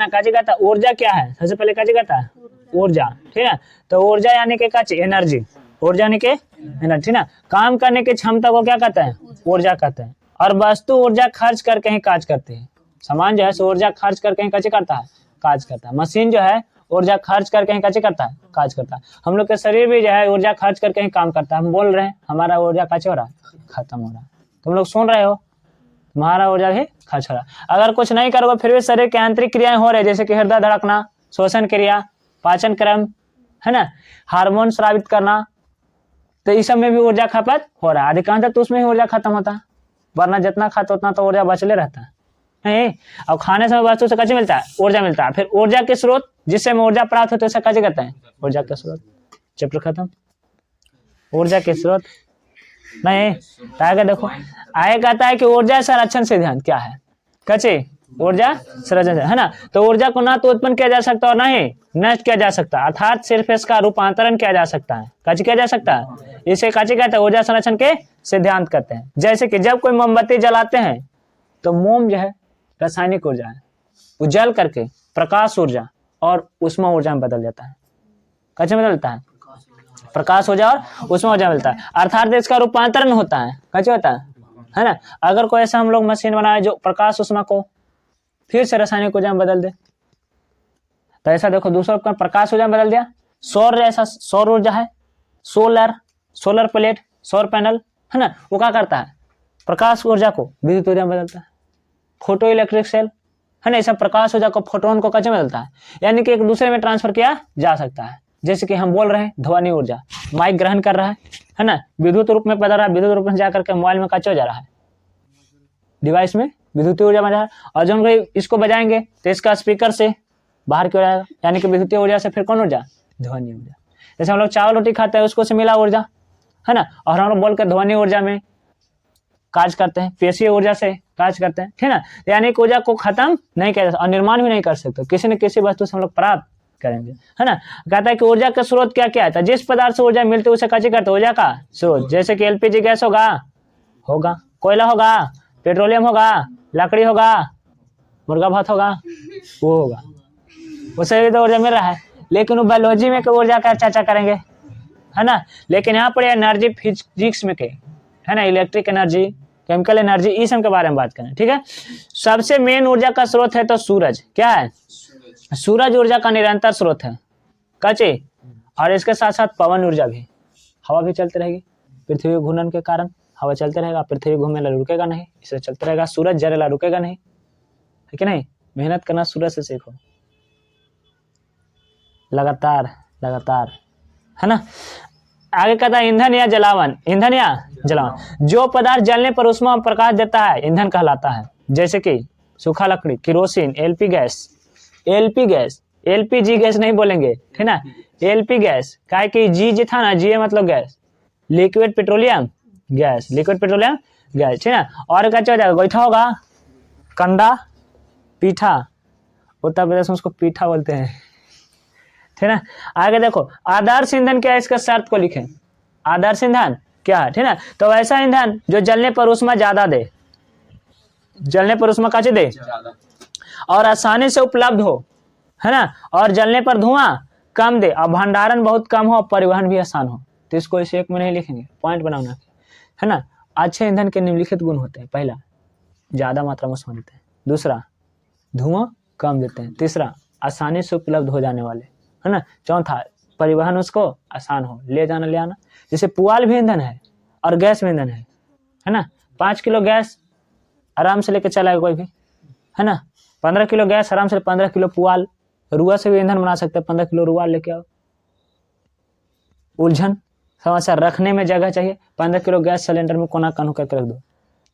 काची कहता है ऊर्जा क्या है, सबसे पहले काची कहता है ऊर्जा, ठीक है। तो ऊर्जा यानी कि काची एनर्जी, ऊर्जा यानी कि एनर्जी ना, काम करने की क्षमता को क्या कहते हैं ऊर्जा कहते हैं। और वस्तु ऊर्जा खर्च करके ही काज करती है, सामान जो है सो ऊर्जा खर्च करके ही काची करता है काज करता है। मशीन जो है ऊर्जा खर्च करके ही काची करता है काज करता है। हम लोग के शरीर भी जो है ऊर्जा खर्च करके ही काम करता है। हम बोल रहे हैं हमारा ऊर्जा काची हो रहा है खत्म हो रहा है, तुम लोग सुन रहे हो तुम्हारा ऊर्जा भी खर्च हो रहा है। अगर कुछ नहीं करोगे फिर भी शरीर की आंतरिक क्रियाएं हो रही, जैसे कि हृदय धड़कना, श्वसन क्रिया, पाचन क्रम, है ना, हार्मोन स्रावित करना, तो इस सब में भी ऊर्जा खपत हो रहा है। अधिकांशतः तो उसमें ही ऊर्जा खत्म होता है, वरना जितना खाते उतना तो ऊर्जा बचले रहता है नहीं। अब खाने से वस्तु से कच्चे मिलता है ऊर्जा मिलता है। फिर ऊर्जा के स्रोत जिससे हमें ऊर्जा प्राप्त होती है उसे कच्चे कहते हैं ऊर्जा के स्रोत। चैप्टर खत्म। ऊर्जा के स्रोत नहीं, आगे देखो आगे कहता है कि ऊर्जा संरक्षण सिद्धांत क्या है, कच्चे ऊर्जा संरक्षण है ना। तो ऊर्जा को ना तो उत्पन्न किया जा सकता और ना ही नष्ट किया जा सकता, अर्थात सिर्फ इसका रूपांतरण किया जा सकता है। कच्चे किया जा सकता है, इसे कच्चे कहते हैं ऊर्जा संरक्षण के सिद्धांत कहते हैं। जैसे कि जब कोई मोमबत्ती जलाते हैं तो मोम जो है रासायनिक ऊर्जा है, वो जल करके प्रकाश ऊर्जा और उष्मा ऊर्जा में बदल जाता है। कच्चे में बदलता है प्रकाश ऊर्जा और उष्मा ऊर्जा मिलता है, अर्थात इसका रूपांतरण होता है। कैसे होता है ना। अगर कोई ऐसा हम लोग मशीन बनाए जो प्रकाश उष्मा को फिर से रासायनिक ऊर्जा में बदल दे, तो ऐसा देखो दूसरा उपकरण प्रकाश ऊर्जा में बदल दिया। सौर ऐसा सौर ऊर्जा है, सोलर प्लेट, सौर पैनल, है ना, वो क्या करता है प्रकाश ऊर्जा को विद्युत ऊर्जा में बदलता है। फोटो इलेक्ट्रिक सेल, है ना, ऐसा प्रकाश ऊर्जा को फोटोन को कैसे बदलता है, यानी कि एक दूसरे में ट्रांसफर किया जा सकता है। जैसे कि हम बोल रहे हैं ध्वनि ऊर्जा, माइक ग्रहण कर रहा है ना, विद्युत रूप में बदल रहा है, विद्युत रूप में जाकर के मोबाइल में कैसे हो जा रहा है, डिवाइस में विद्युत ऊर्जा में जा रहा है। और जब हम इसको बजाएंगे तो इसका स्पीकर से बाहर क्यों जाएगा, यानी कि विद्युत ऊर्जा से फिर कौन ऊर्जा ध्वनि ऊर्जा। जैसे हम लोग चावल रोटी खाते हैं उसको से मिला ऊर्जा, है ना, और हम लोग बोल के ध्वनि ऊर्जा में काज करते हैं, पेशीय ऊर्जा से काज करते हैं, ठीक है ना। यानी कि ऊर्जा को खत्म नहीं किया जा सकता और निर्माण भी नहीं कर सकते, किसी न किसी वस्तु से हम लोग प्राप्त करेंगे, है ना। कहता है कि ऊर्जा का स्रोत क्या क्या है, जिस पदार्थ से ऊर्जा मिलती है उसे कैसे करते ऊर्जा का स्रोत। जैसे कि एलपीजी गैस होगा, कोयला होगा, पेट्रोलियम होगा, लकड़ी होगा, मुर्गा भात होगा, वो होगा, उसे भी तो ऊर्जा मिल रहा है। लेकिन वो बायोलॉजी में ऊर्जा का चर्चा करेंगे, है ना। लेकिन यहाँ पर एनर्जी फिजिक्स में के, है ना, इलेक्ट्रिक एनर्जी, केमिकल एनर्जी, इस सब के बारे में बात करें, ठीक है। सबसे मेन ऊर्जा का स्रोत है तो सूरज, क्या है सूरज ऊर्जा का निरंतर स्रोत है कच्चे। और इसके साथ साथ पवन ऊर्जा भी, हवा भी चलती रहेगी, पृथ्वी घूर्णन के कारण हवा चलते रहेगा, पृथ्वी घूमेला रुकेगा नहीं, इसे चलते रहेगा। सूरज जलेला रुकेगा नहीं, है कि नहीं। मेहनत करना सूरज से सीखो, लगातार, है ना। आगे कहता है ईंधन या जलावन, ईंधन या जलावन, जो पदार्थ जलने पर उष्मा प्रकाश देता है ईंधन कहलाता है। जैसे कि सूखा लकड़ी, केरोसिन, एलपीजी गैस नहीं बोलेंगे, ठीक ना, एलपी गैस, काहे कि जी था ना, जी मतलब गैस, लिक्विड पेट्रोलियम गैस, ठीक है। और क्या हो जाएगा, गोईठा होगा, कंडा, पीठा, उत्तर प्रदेश में उसको पीठा बोलते हैं, ठीक है। आगे देखो आदर्श ईंधन क्या है, इसका शर्त को लिखें। आदर्श ईंधन क्या है, ठीक है। तो ऐसा ईंधन जो जलने पर उष्मा ज्यादा दे, जलने पर उष्मा काचे दे और आसानी से उपलब्ध हो, है ना, और जलने पर धुआं कम दे और भंडारण बहुत कम हो और परिवहन भी आसान हो। तो इसको इसे एक में नहीं लिखेंगे, पॉइंट बनाना, है ना। अच्छे ईंधन के निम्नलिखित गुण होते हैं। पहला, ज्यादा मात्रा में उष्मा देते हैं। दूसरा, धुआं कम देते हैं। तीसरा, आसानी से उपलब्ध हो जाने वाले, है ना। चौथा, परिवहन उसको आसान हो, ले जाना ले आना। जैसे पुआल भी ईंधन है और गैस भी ईंधन है ना। 5 किलो गैस आराम से लेके चलाएगा कोई भी, है ना। 15 किलो गैस आराम से, 15 किलो पुआल, रुआ से भी ईंधन बना सकते हैं। 15 किलो रुआ लेके आओ। उलझन समस्या, रखने में जगह चाहिए, 15 किलो गैस सिलेंडर में कोना कान करके रख दो,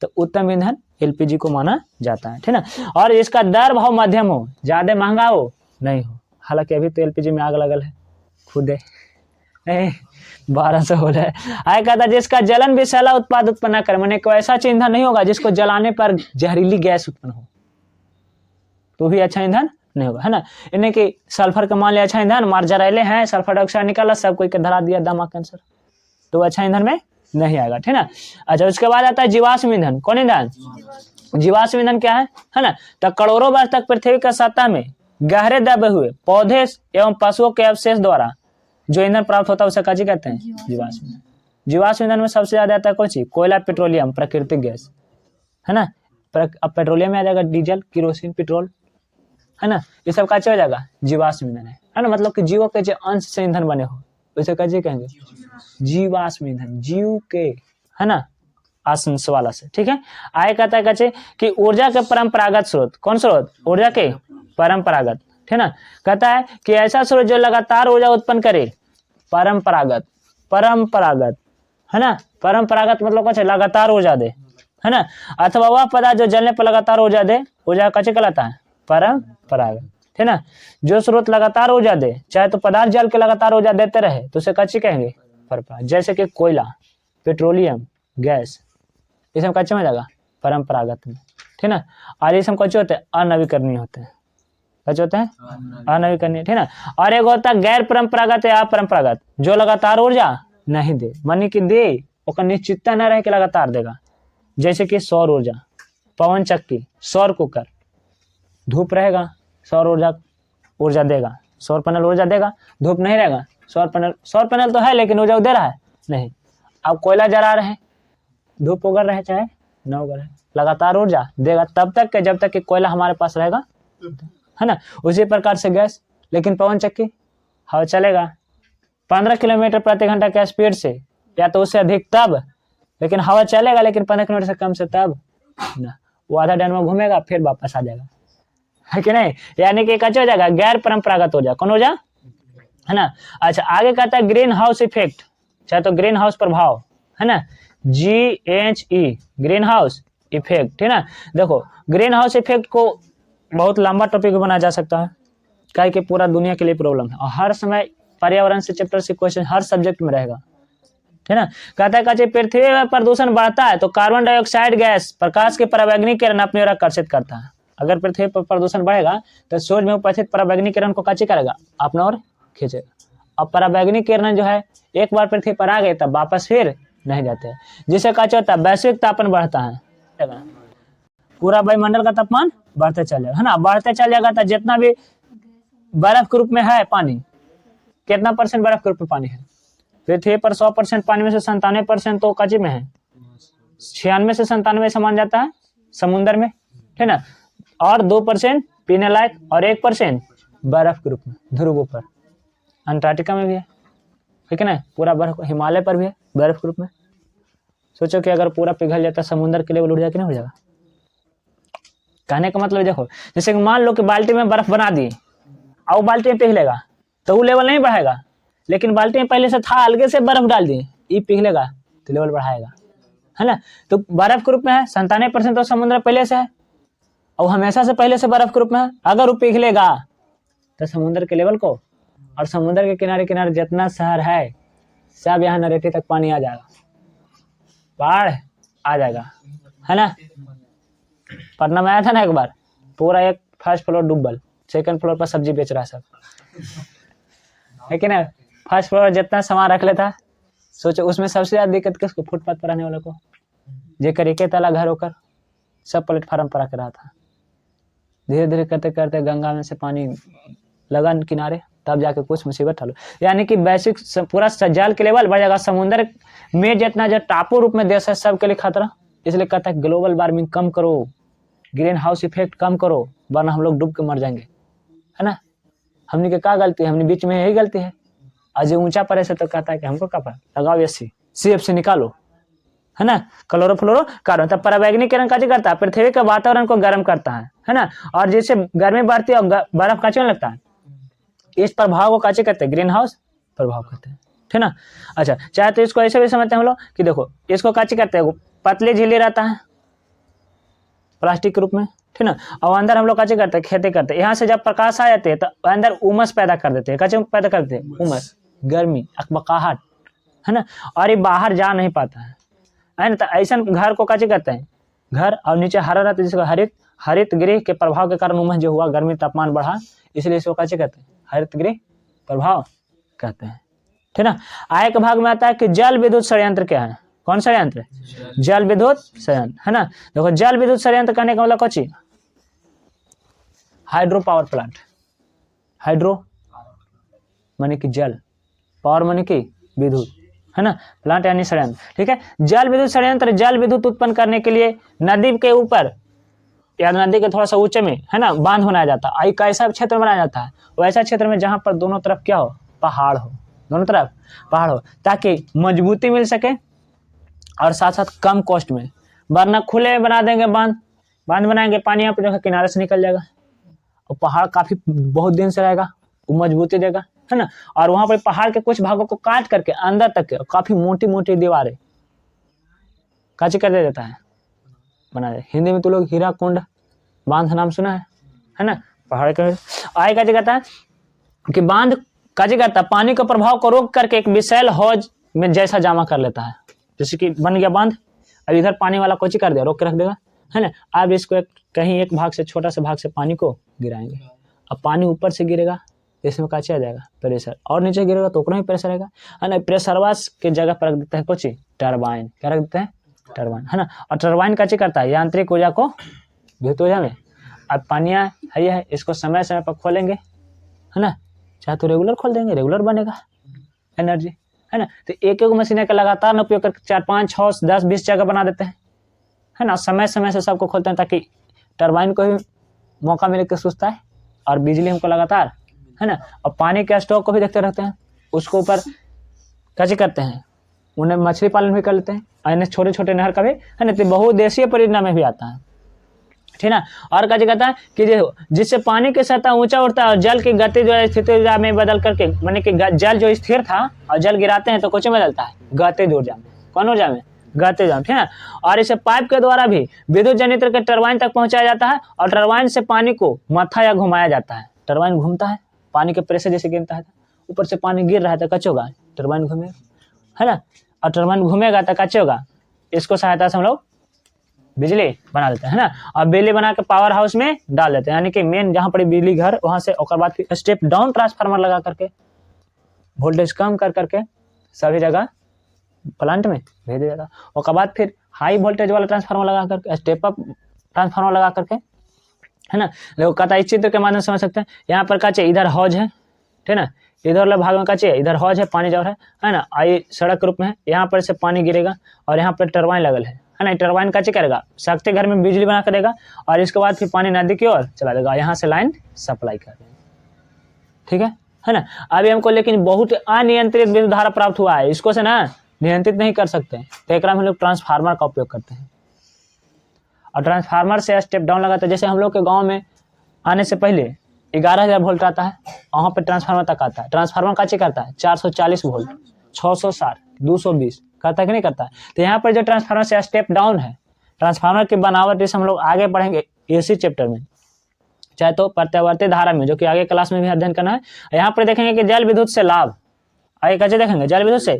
तो उत्तम ईंधन एलपीजी को माना जाता है, ठीक ना। और इसका दर भाव मध्यम हो, ज्यादा महंगा हो नहीं हो। हालांकि अभी तो एलपीजी में आग लगल है, खुद 1200 हो रहा है। आगे कहता है जिसका जलन विषैला उत्पाद उत्पन्न न करे, मैंने कोई ऐसा ईंधन नहीं होगा जिसको जलाने पर जहरीली गैस उत्पन्न हो, तो भी अच्छा ईंधन नहीं होगा, है ना। इन्हें कि सल्फर का मान लिया अच्छा ईंधन, मार जराइले हैं, सल्फर डाइऑक्साइड निकाला, सब कोई के धरा दिया, दमा कैंसर, तो अच्छा ईंधन में नहीं आएगा, ठीक ना। अच्छा, उसके बाद आता है जीवाश्म ईंधन। कौन ईंधन, जीवाश्म ईंधन क्या है ना। तो करोड़ों वर्ष तक पृथ्वी का सतह में गहरे दबे हुए पौधे एवं पशुओं के अवशेष द्वारा जो ईंधन प्राप्त होता है उसे काची कहते हैं? जीवाश्म ईंधन। जीवाश्म ईंधन में सबसे ज्यादा आता है कौन सी? कोयला, पेट्रोलियम, प्राकृतिक गैस, है ना। अब पेट्रोलियम में आ जाएगा डीजल, केरोसिन, पेट्रोल, है ना। ये सब काचे हो जाएगा? जीवाश्म ईंधन है ना। मतलब कि जीवों के जो अंश से ईंधन बने हो उसे काचे कहेंगे? जीवाश्म ईंधन, जीव के, है ना, अंश वाला से, ठीक है। आगे कहता है काचे कि ऊर्जा के परंपरागत स्रोत, कौन स्रोत? ऊर्जा के परंपरागत, ठीक है ना। कहता है कि ऐसा स्रोत जो लगातार ऊर्जा उत्पन्न करे, परंपरागत, परंपरागत, है ना। परंपरागत मतलब कुछ लगातार ऊर्जा दे, है ना। अथवा वह पदार्थ जो जलने पर लगातार ऊर्जा दे, ऊर्जा कैसे कहलाता है? परंपरागत, ठीक है ना। जो स्रोत लगातार ऊर्जा दे, चाहे तो पदार्थ जल के लगातार ऊर्जा देते रहे तो उसे कैसे कहेंगे? परंपरागत। जैसे कि कोयला, पेट्रोलियम, गैस, ये सब कैसे में जाएगा? परंपरागत में, ठीक है ना। और ये सब कैसे होते हैं? अनवीकरणीय होते हैं। कैसे होते हैं? अनवीकरणीय, ठीक है ना। और एक होता है गैर परंपरागत या अपरंपरागत, जो लगातार ऊर्जा नहीं दे, मानी कि दे और निश्चितता न रहे कि लगातार देगा। जैसे कि सौर ऊर्जा, पवन चक्की, सौर कुकर, धूप रहेगा सौर ऊर्जा देगा, सौर पैनल ऊर्जा देगा, धूप नहीं रहेगा। सौर पैनल तो है लेकिन ऊर्जा दे रहा है नहीं। अब कोयला जला रहे हैं, धूप उगल रहे चाहे न उगल रहे, लगातार ऊर्जा देगा तब तक के जब तक कि कोयला हमारे पास रहेगा, है ना। उसी प्रकार से गैस, लेकिन पवन चक्की हवा चलेगा 15 किलोमीटर प्रति घंटा के स्पीड से या तो उससे अधिक तब, लेकिन हवा चलेगा लेकिन 15 किलोमीटर से कम से तब ना। वो आधा डैन में घूमेगा फिर वापस आ जाएगा, है कि नहीं। यानी कि कैसे हो जाएगा? गैर परंपरागत ऊर्जा। कौन ऊर्जा? है ना। अच्छा, आगे कहता है ग्रीन हाउस इफेक्ट, चाहे तो ग्रीन हाउस प्रभाव, है ना, GHE, ग्रीन हाउस इफेक्ट, ठीक है ना। देखो ग्रीन हाउस इफेक्ट को बहुत लंबा टॉपिक बनाया जा सकता है, क्या कि पूरा दुनिया के लिए प्रॉब्लम है और हर समय पर्यावरण से चैप्टर से क्वेश्चन हर सब्जेक्ट में रहेगा, ठीक है ना। कहता है कि पृथ्वी में प्रदूषण बढ़ता है तो कार्बन डाइऑक्साइड गैस प्रकाश के पराबैंगनी किरण अपनी ओर आकर्षित करता है। अगर पृथ्वी पर प्रदूषण बढ़ेगा तो सूर्य में उपस्थित पराबैंगनी किरण को कैसे करेगा? अपना ओर खींचेगा। अब पराबैंगनी किरण जो है एक बार पृथ्वी पर आ गए तब वापस फिर नहीं जाते हैं, जिससे क्या होता है? वैश्विक तापमान बढ़ता है, पूरा वायुमंडल का तापमान बढ़ते चल जाएगा, है ना। बढ़ते चल जाएगा तो जितना भी बर्फ के रूप में है पानी, कितना परसेंट बर्फ के रूप में पानी है? पृथ्वी पर 100% पानी में से 97% तो कच्चे में है, 96 से 97 समान जाता है समुद्र में, ठीक है ना। और 2% पीने लायक और 1% बर्फ के रूप में ध्रुवों पर, अंटार्कटिका में भी है, ठीक है ना। पूरा बर्फ हिमालय पर भी है बर्फ के रूप में। सोचो कि अगर पूरा पिघल जाता समुद्र के लेवल उड़ जाए कि नहीं हो जाएगा? कहने का मतलब देखो, जैसे कि मान लो कि बाल्टी में बर्फ बना दी और वो बाल्टी में पिघलेगा तो वो लेवल नहीं बढ़ाएगा, लेकिन बाल्टी में पहले से था अलगे से बर्फ डाल दी, ये पिघलेगा तो लेवल बढ़ाएगा, है ना। तो बर्फ के रूप में है 97% तो समुद्र पहले से है और हमेशा से पहले से बर्फ के रूप में है। अगर वो पिघलेगा तो समुद्र के लेवल को और समुद्र के किनारे किनारे जितना शहर है सब यहाँ नरेटी तक पानी आ जाएगा, बाढ़ आ जाएगा, है ना। पटना में आया था ना एक बार, पूरा एक फर्स्ट फ्लोर डूबल, सेकंड फ्लोर पर सब्जी बेच रहा सब, है कि ना। फर्स्ट फ्लोर जितना सामान रख लेता, सोचो उसमें सबसे ज्यादा दिक्कत किसको? फुटपाथ पर रहने वाले को, जेकर एक ताला घर होकर सब प्लेटफार्म पर आकर रहा था। धीरे धीरे करते करते गंगा में से पानी लगा किनारे, तब जाके कुछ मुसीबत हल। यानी कि वैश्विक पूरा जल के लेवल बढ़ जाएगा, समुद्र में जितना जो टापू रूप में देश है सबके लिए खतरा। इसलिए कहता है ग्लोबल वार्मिंग कम करो, ग्रीन हाउस इफेक्ट कम करो, वरना हम लोग डूब के मर जाएंगे, है ना। हमने क्या गलती है? हमने बीच में यही गलती है। आज ऊंचा पड़े से तो कहता है कि हमको क्या पता, लगाओ एसी, सीएफ से निकालो, है ना, क्लोरोफ्लोरो कार्बन। तब पराबैंगनी किरण क्या करता है? पृथ्वी के वातावरण को गर्म करता है ना। और जिससे गर्मी बढ़ती है और बर्फ का लगता है, इस प्रभाव को कैसे कहते हैं? ग्रीन हाउस प्रभाव कहते हैं, ठीक ना। अच्छा, चाहे तो इसको ऐसे भी समझते हैं हम लोग कि देखो इसको कैसे कहते हैं? पतली झिल्ली रहता है प्लास्टिक के रूप में, ठीक ना। और अंदर हम लोग कैसे करते हैं? खेती करते हैं। यहाँ से जब प्रकाश आ जाते हैं तो अंदर उमस पैदा कर देते हैं। कैसे पैदा करते हैं? उमस, गर्मी, अकबकाहट, है ना। और ये बाहर जा नहीं पाता है ना। तो ऐसा घर को कैसे कहते हैं? घर और नीचे हरा रहता है, जिसको हरित गृह के प्रभाव के कारण उमस जो हुआ, गर्मी तापमान बढ़ा, इसलिए इसको कैसे कहते हैं? हरित गृह प्रभाव कहते हैं, ठीक ना। आय के भाग में आता है कि जल विद्युत संयंत्र क्या है? कौन सा यंत्र? जल विद्युत संयंत्र, है ना। देखो जल विद्युत संयंत्र कहने का मतलब कुछ हाइड्रो पावर प्लांट, हाइड्रो माने कि जल, पावर माने कि विद्युत, है ना, प्लांट यानी षड्यंत्र, ठीक है। जल विद्युत षड्यंत्र जल विद्युत उत्पन्न करने के लिए नदी के ऊपर या नदी के थोड़ा सा ऊंचे में, है ना, बांध बनाया जाता है। एक ऐसा क्षेत्र बनाया जाता है, वैसा क्षेत्र में जहां पर दोनों तरफ क्या हो, पहाड़ हो, दोनों तरफ पहाड़ हो, ताकि मजबूती मिल सके और साथ साथ कम कॉस्ट में। वरना खुले में बना देंगे बांध बनाएंगे, पानी यहाँ पे किनारे से निकल जाएगा और पहाड़ काफी बहुत दिन से रहेगा, वो मजबूती देगा, है ना। और वहां पर पहाड़ के कुछ भागों को काट करके अंदर तक काफी मोटी मोटी दीवारें काची कर दे देता है, बना दे। हिंदी में तो लोग हीरा कुंड बांध नाम सुना है ना। पहाड़ का आए काची करता है कि बांध काची करता है, पानी का प्रभाव को रोक करके एक विशाल हौज में जैसा जमा कर लेता है। जैसे कि बन गया बांध, अब इधर पानी वाला कोची कर दिया, रोक के रख देगा, है ना। अब इसको कहीं एक भाग से, छोटा सा भाग से पानी को गिराएंगे। अब पानी ऊपर से गिरेगा इसमें काची आ जाएगा प्रेशर, और नीचे गिरेगा तो उतना ही प्रेशर आएगा, है ना। प्रेशरवास के जगह पर रख देते हैं कोची, टरबाइन। क्या रख देते हैं, टरबाइन, है ना। और टरबाइन काची करता है, यांत्रिक ऊर्जा को विद्युत ऊर्जा में। अब पानिया है, इसको समय समय पर खोलेंगे, है ना। चाहे तो रेगुलर खोल देंगे, रेगुलर बनेगा एनर्जी, है ना। तो एक एक मशीन का लगातार न उपयोग करके 4 5 6 10 20 जगह बना देते हैं, है ना। समय समय से सबको खोलते हैं ताकि टरबाइन को भी मौका मिले कि सुस्ता है और बिजली हमको लगातार, है ना। और पानी के स्टॉक को भी देखते रहते हैं, उसको ऊपर कैसे करते हैं, उन्हें मछली पालन भी कर लेते हैं, और छोटे छोटे नहर का भी, है ना। तो बहुउद्देशीय परियोजना में भी आता है, ठीक ना। और क्या कहता है कि जिससे पानी की सतह ऊंचा उठता है और जल की गति जो है स्थिति ऊर्जा में बदल करके, माने कि जल जो स्थिर था और जल गिराते हैं तो कुछ में बदलता है, गतिज ऊर्जा में। कौन ऊर्जा में, गतिज ऊर्जा, ठीक है। और इसे पाइप के द्वारा भी विद्युत जनरेटर के टरबाइन तक पहुंचाया जाता है, और टरबाइन से पानी को मथा या घुमाया जाता है। टरबाइन घूमता है, पानी के प्रेशर जैसे गिरता है, ऊपर से पानी गिर रहा है तो कच्चे होगा, टरबाइन घूमेगा, है ना। और टरबाइन घूमेगा तो कच्चे होगा, इसको सहायता से हम लोग बिजली बना देते हैं, है ना। और बिजली बना के पावर हाउस में डाल देते हैं, यानी कि मेन जहां पर बिजली घर, वहां से और बाद फिर स्टेप डाउन ट्रांसफार्मर लगा करके वोल्टेज कम कर करके सभी जगह प्लांट में भेज दिया जाता है। और बाद फिर हाई वोल्टेज वाला ट्रांसफार्मर लगा करके, स्टेप अप ट्रांसफार्मर लगा करके, है ना। लोग कहता है इस चित्र के माध्यम से समझ सकते हैं। यहाँ पर काचे इधर हौज है, ठीक है ना, इधर वाला भाग में काचे इधर हौज है, पानी जा रहा है ना। आई सड़क रूप में है, यहाँ पर से पानी गिरेगा और यहाँ पर टरबाइन लगल है ना। टरबाइन काचे करेगा, शक्ति घर में बिजली बना कर देगा, और इसके बाद फिर पानी नदी की ओर चला देगा, यहाँ से लाइन सप्लाई कर देगा, ठीक है ना। अभी हमको लेकिन बहुत अनियंत्रित विद्युत धारा प्राप्त हुआ है, इसको से ना नियंत्रित नहीं कर सकते, तो एक हम लोग ट्रांसफार्मर का उपयोग करते हैं। और ट्रांसफार्मर से स्टेप डाउन लगाते हैं। जैसे हम लोग के गांव में आने से पहले 11,000 वोल्ट आता है, वहां पर ट्रांसफार्मर तक आता है। ट्रांसफार्मर का चेक करता है 440 वोल्ट, 660, 220 करता है कि नहीं करता है। तो यहाँ पर जो ट्रांसफार्मर से स्टेप डाउन है, ट्रांसफार्मर की बनावट जैसे हम लोग आगे पढ़ेंगे एसी चैप्टर में, चाहे तो प्रत्यावर्ती धारा में, जो कि आगे क्लास में भी अध्ययन करना है। यहाँ पर देखेंगे कि जल विद्युत से लाभ, आगे कच्चे देखेंगे जल विद्युत से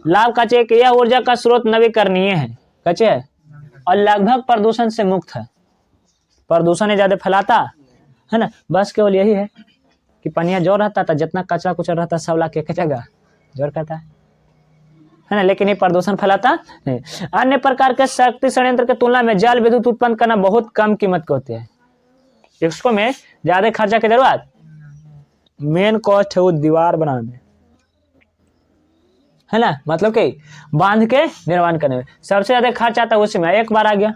लाभ कच्चे कि यह ऊर्जा का स्रोत नवीकरणीय है, कच्चे है, और लगभग प्रदूषण से मुक्त है। प्रदूषण ज्यादा फैलाता है ना, बस केवल यही है कि पनिया जोर रहता था, जितना कचरा कुचरा रहता सब ला के एक जगह जोर करता है ना, लेकिन ये प्रदूषण फैलाता नहीं। अन्य प्रकार के शक्ति संयंत्र के तुलना में जल विद्युत उत्पन्न करना बहुत कम कीमत के होते हैं। इसको में ज्यादा खर्चा की जरूरत, मेन कॉस्ट है वो दीवार बनाने में, है ना, मतलब कि बांध के निर्माण करने में सबसे ज्यादा खर्च आता है उसी में, एक बार आ गया,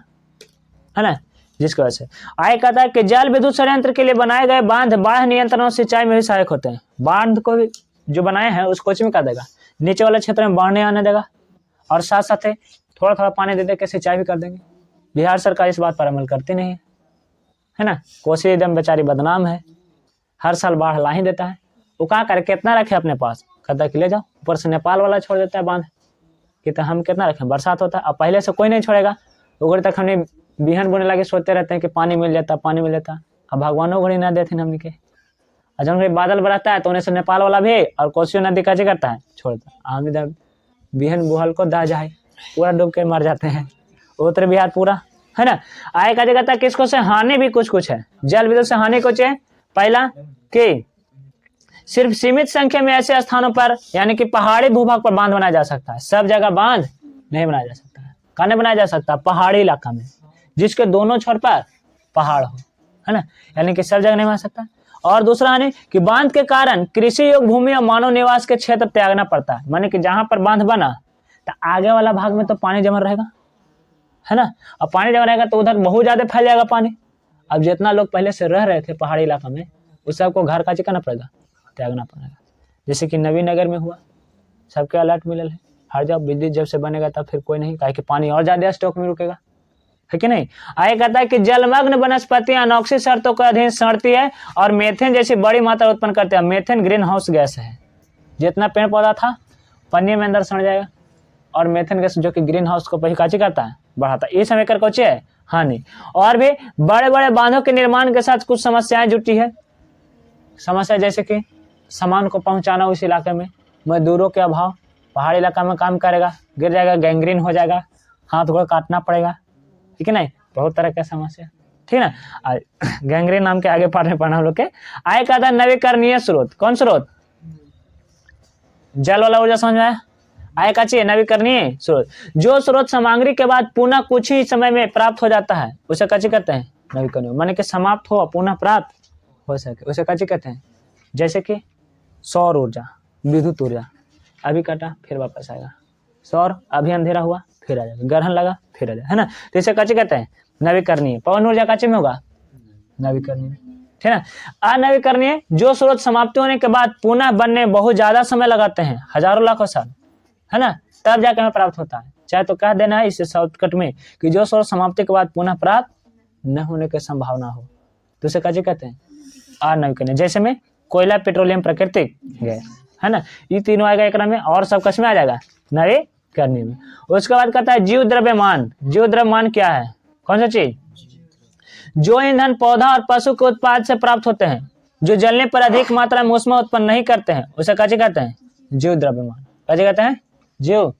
है ना। जिसकी वजह से आगे कहता है कि जल विद्युत संयंत्र के लिए बनाए गए बांध बाह्य नियंत्रण और सिंचाई में भी सहायक होते हैं। बांध को जो बनाए हैं उसको में कर देगा, नीचे वाले क्षेत्र में बढ़ने आने देगा, और साथ साथ थोड़ा थोड़ा पानी दे के सिंचाई भी कर देंगे। बिहार सरकार इस बात पर अमल करती नहीं है ना। कोसी एकदम बेचारी बदनाम है, हर साल बाढ़ ला ही देता है। वो क्या करे, कितना रखे अपने पास, कहता है कि ले जाओ, ऊपर से नेपाल वाला छोड़ देता है बांध कि तो हम कितना रखें, बरसात होता है। अब पहले से कोई नहीं छोड़ेगा, उगड़ तक हमने बिहन बोने लगे सोचते रहते हैं कि पानी मिल जाता, पानी मिल जाता। अब भगवानों घड़ी ना देते हमने के, जब बादल बरसता है तो उन्हें से नेपाल वाला भी और कोसी नदी का करता है छोड़ता है। हम इधर बिहन बुहल को दा जाए पूरा डूब के मर जाते हैं, उत्तर बिहार पूरा, है ना। आए का कहता है कि इसको से हानि भी कुछ कुछ है, जल विद्युत से हानि कुछ है। पहला कि सिर्फ सीमित संख्या में ऐसे स्थानों पर, यानी कि पहाड़ी भूभाग पर बांध बनाया जा सकता है, सब जगह बांध नहीं बनाया जा सकता है। कहाँ बनाया जा सकता है, पहाड़ी इलाका में जिसके दोनों छोर पर पहाड़ हो, है ना, यानी कि सब जगह नहीं बना सकता। और दूसरा हानि कि बांध के कारण कृषि योग्य भूमि और मानव निवास के क्षेत्र त्यागना पड़ता है। माने कि जहां पर बांध बना तो आगे वाला भाग में तो पानी जमा रहेगा, है ना, और पानी जमा रहेगा तो उधर बहुत ज्यादा फैल जाएगा पानी। अब जितना लोग पहले से रह रहे थे पहाड़ी इलाका में उस सबको घर का करना पड़ेगा, त्यागना पड़ेगा। जैसे कि नवीनगर में हुआ, सबके अलर्ट मिलल है, हर जब बिजली जब से बनेगा तब फिर कोई नहीं, काहे कि पानी और ज्यादा स्टॉक में रुकेगा, है कि नहीं। आगे कहता है कि जलमग्न वनस्पतियां अनोखी शर्तों के अधीन सड़ती है और मेथेन जैसी बड़ी मात्रा उत्पन्न करते हैं। मेथेन ग्रीन हाउस गैस है, जितना पेड़ पौधा था पन्नी में अंदर सड़ जाएगा, और मेथेन गैस जो कि ग्रीन हाउस को परिकाची करता है, बढ़ाता है। ये समय कर कोचे है हानि। और भी बड़े बड़े बांधों के निर्माण के साथ कुछ समस्याएं जुटी है। समस्या जैसे कि सामान को पहुंचाना उस इलाके में, मजदूरों के अभाव, पहाड़ी इलाका में काम करेगा गिर जाएगा, गैंग्रीन हो जाएगा, हाथ गोड़ काटना पड़ेगा, ठीक है नहीं, बहुत तरह का समस्या, ठीक है ना। गैंग्रीन नाम के आगे पढ़ना हम लोग के। आय का था नवीकरणीय स्रोत, कौन स्रोत, जल वाला ऊर्जा समझ में आया। आय का चाहिए नवीकरणीय स्रोत, जो स्रोत सामग्री के बाद पुनः कुछ ही समय में प्राप्त हो जाता है उसे कच्ची कहते हैं नवीकरणीय। माने कि समाप्त हो पुनः प्राप्त हो सके उसे कच्ची कहते हैं। जैसे कि सौर ऊर्जा, विद्युत ऊर्जा, अभी कटा फिर वापस आएगा, सौर अभी अंधेरा हुआ फिर आ जाएगा, ग्रहण लगा फिर आ जाएगा, है ना, तो इसे कच्ची कहते हैं नवीकरणीय। पवन ऊर्जा कच्चे में होगा नवीकरणीय, ठीक है। अनवीकरणीय जो स्रोत समाप्ति होने के बाद पुनः बनने बहुत ज्यादा समय लगाते हैं, हजारों लाखों साल, है ना, तब जाकर हमें प्राप्त होता है। चाहे तो कह देना है इसे शॉर्टकट में कि जो स्रोत समाप्ति के बाद पुनः प्राप्त न होने की संभावना हो तो उसे कच्ची कहते हैं अनवीकरणीय। जैसे में कोयला, पेट्रोलियम, प्राकृतिक गैस, है ना, ये तीनों आएगा एक में, और सब कस में आ जाएगा नवीकरणीय में। उसके बाद कहता है जीव द्रव्यमान। जीव द्रव्यमान क्या है, कौन सा चीज, जो ईंधन पौधा और पशु के उत्पाद से प्राप्त होते हैं, जो जलने पर अधिक मात्रा में ऊष्मा उत्पन्न नहीं करते हैं उसे कच्ची कहते हैं जीव द्रव्यमान। कच्ची कहते हैं जीव।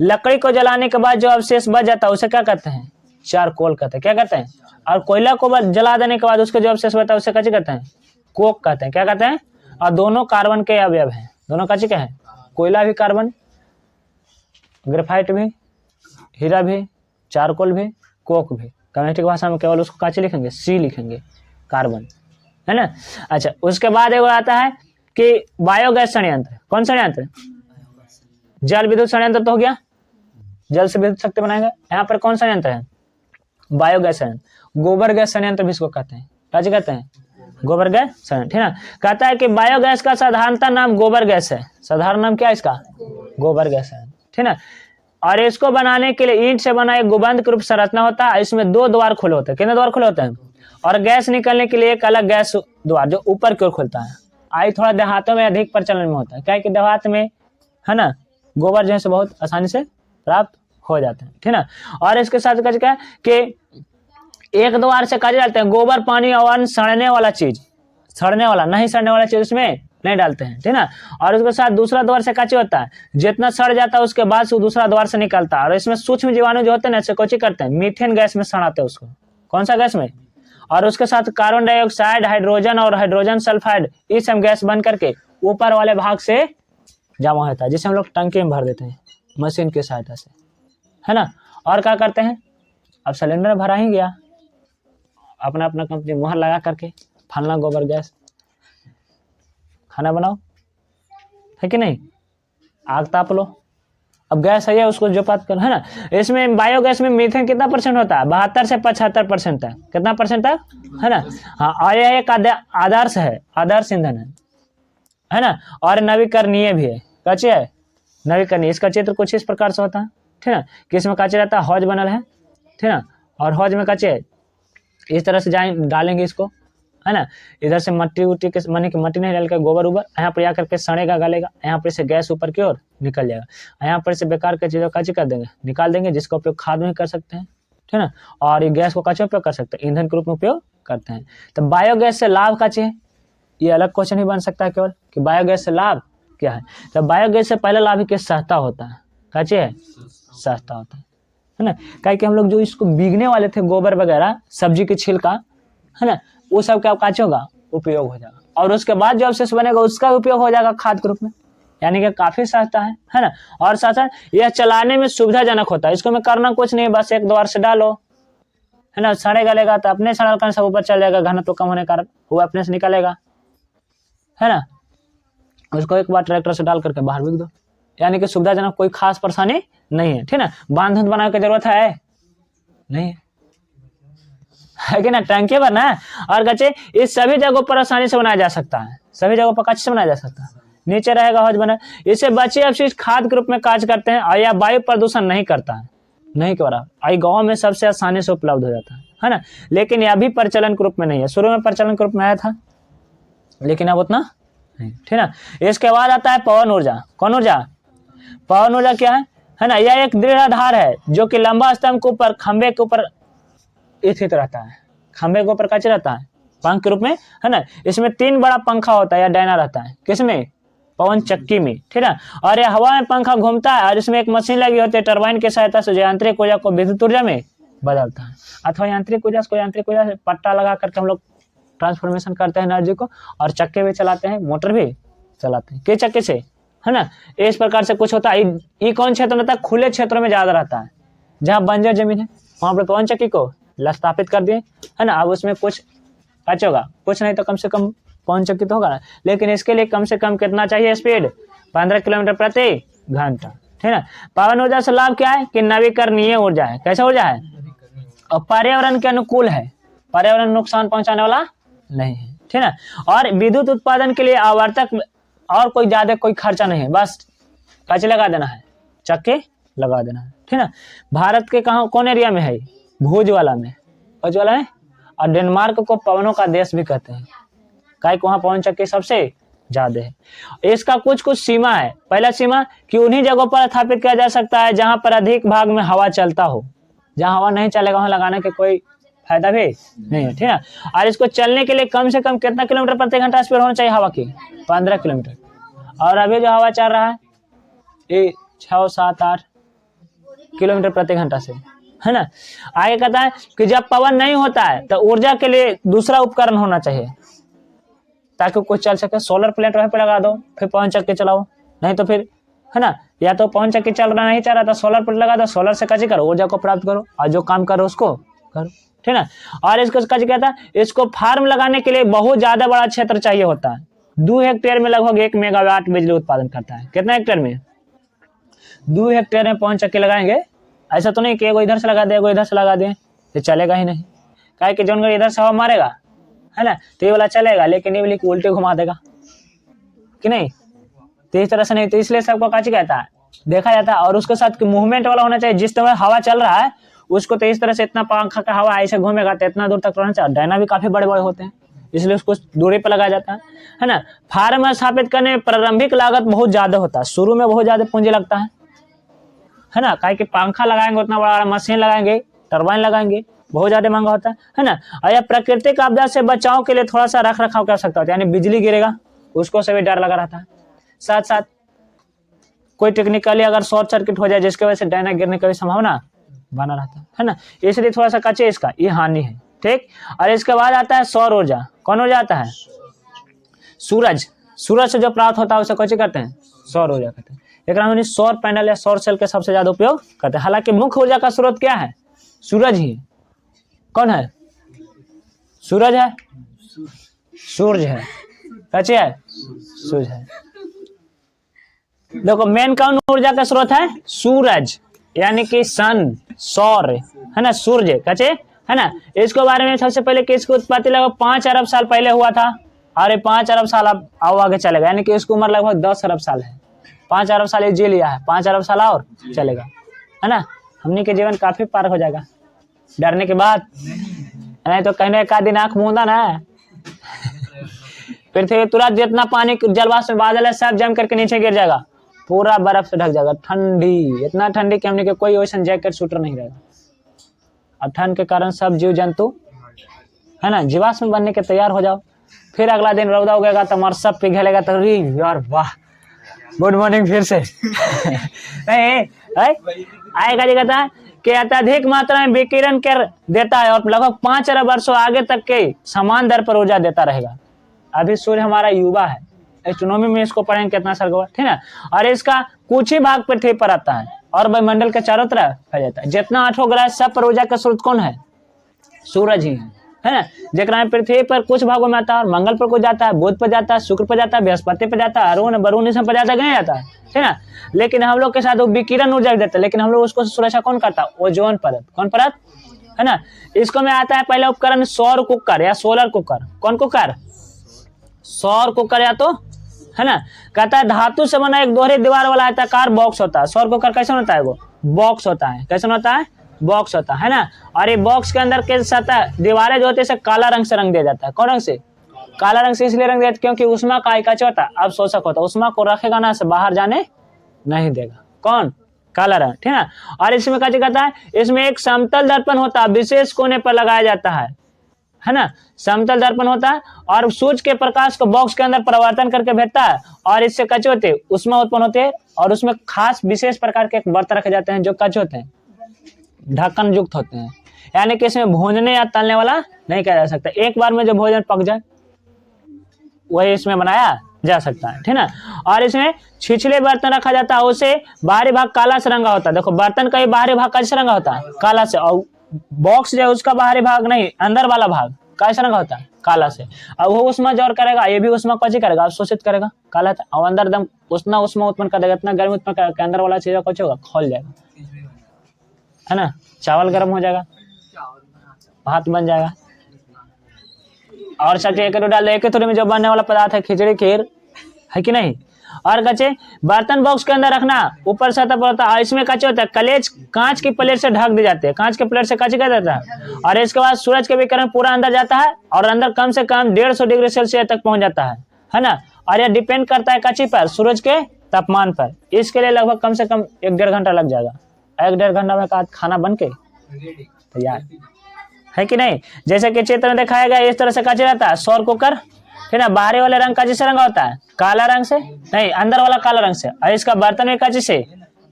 लकड़ी को जलाने के बाद जो अवशेष बच जाता है उसे क्या कहते हैं, चारकोल कहते हैं। क्या कहते हैं, और कोयला को जला देने के बाद उसके जो अवशेष बचता है उसे कच्ची कहते हैं कोक कहते हैं। क्या कहते हैं, और दोनों कार्बन के अवयव हैं, दोनों कच्ची के हैं, कोयला भी कार्बन, ग्रेफाइट भी, हीरा भी, चारकोल भी, कोक भी। केमिस्ट्री भाषा में केवल उसको कच्ची लिखेंगे, सी लिखेंगे, कार्बन, है ना। अच्छा, उसके बाद एक आता है कि बायोगैस संयंत्र। कौन संयंत्र, जल विद्युत संयंत्र तो हो गया, जल से विद्युत शक्ति बनाएंगे। यहाँ पर कौन संयंत्र है, बायोगैस संयंत्र। गोबर गैस संयंत्र भी इसको कहते हैं, क्या कहते हैं, गोबर गैस संयंत्र, ठीक है। कहता है कि बायोगैस का साधारणतः नाम गोबर गैस है। साधारण नाम क्या है इसका, गोबर गैस है, ठीक है। और इसको बनाने के लिए ईंट से बना एक गुबंद के रूप संरचना होता है। इसमें 2 द्वार खुले होते हैं, कितने द्वार खुले होते हैं, और गैस निकलने के लिए एक अलग गैस द्वार जो ऊपर की ओर खुलता है। आई थोड़ा देहातों में अधिक प्रचलन में होता है, क्या कि देहात में, है ना, गोबर जो है बहुत आसानी से प्राप्त हो जाते हैं, ठीक है ना। और इसके साथ क्या कि एक द्वार से काजे डालते हैं गोबर, पानी और सड़ने वाला चीज, सड़ने वाला नहीं सड़ने वाला चीज उसमें नहीं डालते हैं, ठीक ना। और उसके साथ दूसरा द्वार से काची होता है, जितना सड़ जाता है उसके बाद से दूसरा द्वार से निकलता है। और इसमें सूक्ष्म जीवाणु जो होते हैं ना, इससे कोची करते हैं, मीथेन गैस में सड़ाते हैं उसको। कौन सा गैस में, और उसके साथ कार्बन डाइऑक्साइड, हाइड्रोजन और हाइड्रोजन सल्फाइड, ये सब गैस बन करके ऊपर वाले भाग से जमा होता है, जिसे हम लोग टंकी में भर देते हैं मशीन की सहायता से, है ना। और क्या करते हैं, अब सिलेंडर भरा ही गया, अपना अपना कंपनी मुहर लगा करके फलना गोबर गैस, खाना बनाओ, है कि नहीं, आग ताप लो। अब गैस है उसको जो बात कर, है ना। इसमें बायोगैस में मीथेन कितना % होता है, 72 से 75% है। कितना % है ना। हाँ, और यह एक आदर्श है, आदर्श ईंधन है ना। और नवीकरणीय भी है, कच्चे है नवीकरणीय। इसका चित्र कुछ इस प्रकार से होता है, ठीक है, कि इसमें कच्चे रहता है, हौज बनल है, ठीक है, और हौज में कच्चे इस तरह से जाए डालेंगे इसको, है ना। इधर से मट्टी उट्टी के माने कि मट्टी नहीं डाल के गोबर उबर यहाँ पर आकर के सड़ेगा, गलेगा, यहाँ पर से गैस ऊपर की ओर निकल जाएगा। यहाँ पर से बेकार के चीजों का कर देंगे, निकाल देंगे, जिसका उपयोग खाद में कर सकते हैं, ठीक है ना। और ये गैस को कच्चे उपयोग कर सकते हैं, ईंधन के रूप में उपयोग करते हैं। तो बायोगैस से लाभ कच्चे है, ये अलग क्वेश्चन ही बन सकता है केवल कि बायोगैस से लाभ क्या है। तो बायोगैस से पहला लाभ ही सस्ता होता है, कच्चे है सस्ता होता है ना। क्या कि हम लोग जो इसको बीगने वाले थे गोबर वगैरह, सब्जी के छिलका, है ना, वो सब क्या काचे होगा, उपयोग हो जाएगा। और उसके बाद जो अवशेष बनेगा उसका उपयोग हो जाएगा खाद के रूप में, यानी कि काफी सस्ता है ना। और साथ साथ यह चलाने में सुविधाजनक होता है, इसको में करना कुछ नहीं, बस एक द्वार से डालो, है ना, सड़े गलेगा तो अपने सड़ल कर सब ऊपर चल जाएगा, घनत्व कम होने के कारण वो अपने से निकलेगा, है ना, उसको एक बार ट्रैक्टर से डाल करके बाहर बिक दो, यानी कि सुविधाजनक, कोई खास परेशानी नहीं है, ठीक ना। बांध बनाने की जरूरत है नहीं है कि ना, टंकी पर ना। और कच्चे इस सभी जगहों पर आसानी से बनाया जा सकता है, सभी जगहों पर कच्चे से बनाया जा सकता है। नीचे रहेगा हौज बना, इसे बचे अवशिष्ट खाद के रूप में कार्य करते हैं और यह वायु प्रदूषण नहीं करता है, नहीं कर रहा। आई गाँव में सबसे आसानी से उपलब्ध हो जाता है ना, लेकिन यह भी प्रचलन के रूप में नहीं है। शुरू में प्रचलन के रूप में आया था, लेकिन अब उतना नहीं, ठीक ना। इसके बाद आता है पवन ऊर्जा। कौन ऊर्जा? पवन ऊर्जा क्या है ना, यह एक दृढ़ आधार है जो कि लंबा स्तंभ के ऊपर, खंबे के ऊपर स्थित रहता है, खंबे के ऊपर कैसे रहता है, पंख के रूप में, है ना। इसमें 3 बड़ा पंखा होता है या डायना रहता है, किसमें? पवन चक्की में, ठीक है। और यह हवा में पंखा घूमता है और इसमें एक मशीन लगी होती है, टरबाइन की सहायता से जो यांत्रिक ऊर्जा को विद्युत ऊर्जा में बदलता है। अथवा यांत्रिक ऊर्जा को यांत्रिक ऊर्जा से पट्टा लगा करके हम लोग ट्रांसफॉर्मेशन करते हैं एनर्जी को, और चक्के भी चलाते हैं, मोटर भी चलाते हैं, किस चक्के से, है ना। इस प्रकार से कुछ होता है। ये कौन क्षेत्र में रहता है? खुले क्षेत्रों में ज्यादा रहता है, जहाँ बंजर जमीन है वहां पर पवन चक्की को स्थापित कर दिए, है ना। अब उसमें कुछ अच्छा होगा, कुछ नहीं तो कम से कम पवन चक्की तो होगा ना, लेकिन इसके लिए कम से कम कितना चाहिए स्पीड? 15 किलोमीटर प्रति घंटा, ठीक है। पवन ऊर्जा से लाभ क्या है कि नवीकरणीय ऊर्जा है। कैसा ऊर्जा है? और पर्यावरण के अनुकूल है, पर्यावरण नुकसान पहुंचाने वाला नहीं है, ठीक है। और विद्युत उत्पादन के लिए आवर्तक और कोई ज्यादा कोई खर्चा नहीं है, बस कैसे लगा देना है, चक्के लगा देना है, ठीक है। भारत के कहाँ कौन एरिया में है? भुज वाला में, भुज वाला है। और डेनमार्क को पवनों का देश भी कहते हैं, काहे वहां पवन चक्की सबसे ज्यादा है। इसका कुछ कुछ सीमा है। पहला सीमा कि उन्हीं जगहों पर स्थापित किया जा सकता है जहां पर अधिक भाग में हवा चलता हो, जहां हवा नहीं चलेगा वहां लगाने के कोई फायदा भी नहीं है, ठीक है। और इसको चलने के लिए कम से कम कितना किलोमीटर प्रति घंटा स्पीड होना चाहिए हवा की? 15 किलोमीटर। और अभी जो हवा चल रहा है ये 6, 7, 8 किलोमीटर प्रति घंटा से, है ना। आगे कहता है कि जब पवन नहीं होता है तो ऊर्जा के लिए दूसरा उपकरण होना चाहिए ताकि कुछ चल सके। सोलर प्लेट वहीं पे लगा दो, फिर पवन चक्की चलाओ, नहीं तो फिर, है ना, या तो पवन चक्की चल रहा नहीं चल रहा था, सोलर प्लेट लगा दो, सोलर से कैसे करो, ऊर्जा को प्राप्त करो और जो काम करो उसको करो, ठीक है। और इसको कैसे कहता है, इसको फार्म लगाने के लिए बहुत ज्यादा बड़ा क्षेत्र चाहिए होता है। 2 हेक्टेयर में लगभग 1 मेगावाट बिजली उत्पादन करता है। कितना हेक्टेयर में? 2 हेक्टेयर में पवन चक्की लगाएंगे। ऐसा तो नहीं कि एगो इधर से लगा दे, एगो इधर से लगा दे, ये चलेगा ही नहीं। काहे कि जौन इधर से हवा मारेगा, है ना, तो ये वाला चलेगा, लेकिन ये वाली उल्टे घुमा देगा कि नहीं, तो इस तरह से नहीं। तो इसलिए सबको काची कहता है, देखा जाता है। और उसके साथ मूवमेंट वाला होना चाहिए, जिस तरह हवा चल रहा है उसको तो इस तरह से इतना पंखा का हवा ऐसे घूमेगा तो इतना दूर तक रहना चाहिए। डायना भी काफी बड़े बड़े होते हैं, इसलिए उसको दूरी पर लगाया जाता है ना। फार्म स्थापित करने में प्रारंभिक लागत बहुत ज्यादा होता है, शुरू में बहुत ज्यादा पूंजी लगता है ना। काहे कि पंखा लगाएंगे, उतना बड़ा मशीन लगाएंगे, टरबाइन लगाएंगे, बहुत ज्यादा महंगा होता है ना। और यह प्राकृतिक आपदा से बचाव के लिए थोड़ा सा रख रखाव कर सकता होता है, यानी बिजली गिरेगा उसको से भी डर लगा रहता है। साथ साथ कोई टेक्निकली अगर शॉर्ट सर्किट हो जाए जिसकी वजह से डायना गिरने की संभावना बना रहता है ना, इसलिए थोड़ा सा कच्चे इसका ये हानि है, ठीक। और इसके बाद आता है सौर ऊर्जा। कौन ऊर्जा आता है? सूरज। सूरज से जो प्राप्त होता है उसे कैसे करते हैं? सौर ऊर्जा कहते हैं। एक सौर पैनल या सौर सेल के सबसे ज्यादा उपयोग करते हैं। हालांकि मुख्य ऊर्जा का स्रोत क्या है? सूरज ही। कौन है? सूरज है, सूरज है, कैसे है? सूरज है। देखो मेन कौन ऊर्जा का स्रोत है? सूरज, यानी कि सन, सौर, है ना, सूर्य, कैसे, है ना। इसके बारे में सबसे पहले किसकी उत्पत्ति लगभग 5 अरब साल पहले हुआ था, और 5 अरब साल अब आगे चलेगा, यानी कि इसकी उम्र लगभग 10 अरब साल है। 5 अरब साल ये जी लिया है, 5 अरब साल और चलेगा, है ना। हमने के जीवन काफी पार हो जाएगा डरने के बाद, नहीं तो कहने का दिन आंख मूंदा ना पृथ्वी तुरंत जितना पानी जलवाष्प में बादल है सब जम करके नीचे गिर जाएगा, पूरा बर्फ से ढक जाएगा। ठंडी, इतना ठंडी कि हमने के कोई वैसा जैकेट शूटर नहीं रहेगा। और ठंड के कारण सब जीव जंतु, है ना, जीवाश्म बनने के तैयार हो जाओ। फिर अगला दिन रौदा उगेगा तो मर सब पिघलेगा, तो यार वाह, गुड मॉर्निंग फिर से आएगा जी। कहता है कि अत्यधिक मात्रा में विकिरण कर देता है और लगभग 5 अरब वर्षों आगे तक के समान दर पर ऊर्जा देता रहेगा। अभी सूर्य हमारा युवा है, एस्ट्रोनॉमी में इसको पढ़ेंगे कितना साल का, ठीक है। और इसका कुछ ही भाग पृथ्वी पर आता है और वायुमंडल के चारों तरफ फैल जाता है। जितना 8 ग्रह सब पर ऊर्जा का स्रोत कौन है? सूरज ही है, है ना, जेकरा में पृथ्वी पर कुछ भागों में आता है, और मंगल पर कुछ जाता है, बुध पर जाता है, शुक्र पर जाता है, बृहस्पति पर जाता है, अरुण वरुण इस पर जाता है, नहीं जाता है ना। लेकिन हम लोग के साथ वो विकिरण ऊर्जा देता है, लेकिन हम लोग उसको सुरक्षा कौन करता है? ओजोन परत। कौन परत? है ना। इसको में आता है पहला उपकरण सौर कुकर या सोलर कुकर। कौन कुकर? सौर कुकर, या तो है ना, कहता है धातु से बना एक दोहरी दीवार वाला आयताकार बॉक्स होता है। सौर कुकर कैसे होता है? वो बॉक्स होता है। कैसे होता है? बॉक्स होता है ना। और ये बॉक्स के अंदर के सतह दीवारें जो होती है काला रंग से रंग दिया जाता है। कौन रंग से? काला रंग से इसलिए रंग दिया क्योंकि उष्मा का आयकाच होता है, अब शोषक होता है, उष्मा को रखेगा ना, से बाहर जाने नहीं देगा। कौन? काला रंग, ठीक है। और इसमें क्या कहता है? इसमें एक समतल दर्पण होता है, विशेष कोने पर लगाया जाता है ना। समतल दर्पण होता है और सूर्य के प्रकाश को बॉक्स के अंदर परिवर्तन करके भेजता है, और इससे कच्चे होते हैं, उष्मा उत्पन्न होते हैं, और उसमें खास विशेष प्रकार के बर्तन रखे जाते हैं जो कच्चे होते हैं, ढक्कन युक्त होते हैं। यानी कि इसमें भूनने या तलने वाला नहीं किया जा सकता, एक बार में जो भोजन पक जाए वही इसमें बनाया जा सकता है, ठीक ना। और इसमें छिछले बर्तन रखा जाता है, उसे बाहरी भाग काला से रंगा होता है। देखो बर्तन का ये बाहरी भाग कैसे रंगा होता है? काला से। और बॉक्स जो है उसका बाहरी भाग नहीं, अंदर वाला भाग कैसे रंगा होता है? काला से। अब वो उष्मा जोर करेगा, ये भी उष्मा को करेगा, शोषित करेगा, काला था। और अंदर दम उतना उष्मा उत्पन्न कर देगा, इतना गर्मी उत्पन्न करेगा, अंदर वाला चीज कुछ होगा, खोल जाएगा, है ना। चावल गर्म हो जाएगा, भात बन जाएगा, और सब्जी एक डाल दे, एक थोड़ी में जो बनने वाला पदार्थ है, खिचड़ी खीर, है कि नहीं। और कच्चे बर्तन बॉक्स के अंदर रखना, ऊपर सतह पर होता है। इसमें कच्चे होता है, कलेज कांच की प्लेट से ढक दी जाती है, कांच के प्लेट से कच्चे कर देता है। और इसके बाद सूरज के विकिरण पूरा अंदर जाता है, और अंदर कम से कम 150 डिग्री सेल्सियस तक पहुंच जाता है ना। और यह डिपेंड करता है कच्ची पर, सूरज के तापमान पर। इसके लिए लगभग कम से कम 1-1.5 घंटा लग जाएगा। 1-1.5 घंटा में खाना बन के तैयार, है कि नहीं। जैसे कि चित्र में दिखाया गया, इस तरह से कच्चे रहता है सौर कुकर, है ना। बाहरी वाले रंग का जिससे रंगा होता है? काला रंग से, नहीं, अंदर वाला काला रंग से। और इसका बर्तन भी कच्चे से,